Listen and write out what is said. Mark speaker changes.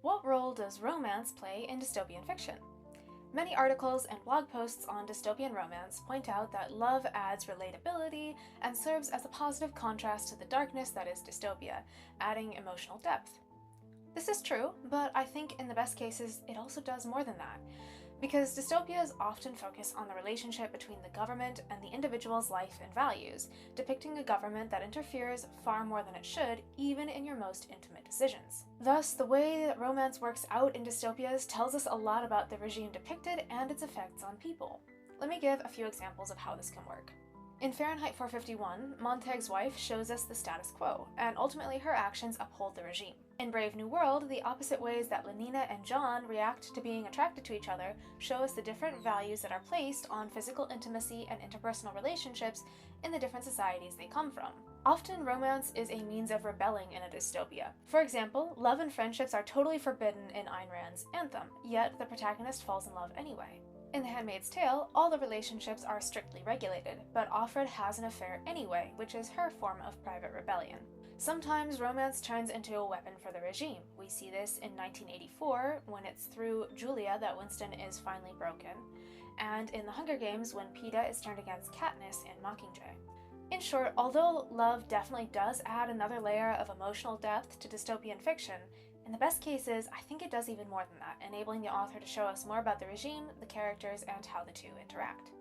Speaker 1: What role does romance play in dystopian fiction? Many articles and blog posts on dystopian romance point out that love adds relatability and serves as a positive contrast to the darkness that is dystopia, adding emotional depth. This is true, but I think in the best cases it also does more than that, because dystopias often focus on the relationship between the government and the individual's life and values, depicting a government that interferes far more than it should, even in your most intimate decisions. Thus, the way that romance works out in dystopias tells us a lot about the regime depicted and its effects on people. Let me give a few examples of how this can work. In Fahrenheit 451, Montag's wife shows us the status quo, and ultimately her actions uphold the regime. In Brave New World, the opposite ways that Lenina and John react to being attracted to each other show us the different values that are placed on physical intimacy and interpersonal relationships in the different societies they come from. Often, romance is a means of rebelling in a dystopia. For example, love and friendships are totally forbidden in Ayn Rand's Anthem, yet the protagonist falls in love anyway. In The Handmaid's Tale, all the relationships are strictly regulated, but Offred has an affair anyway, which is her form of private rebellion. Sometimes romance turns into a weapon for the regime. We see this in 1984, when it's through Julia that Winston is finally broken, and in The Hunger Games, when Peeta is turned against Katniss in Mockingjay. In short, although love definitely does add another layer of emotional depth to dystopian fiction, in the best cases, I think it does even more than that, enabling the author to show us more about the regime, the characters, and how the two interact.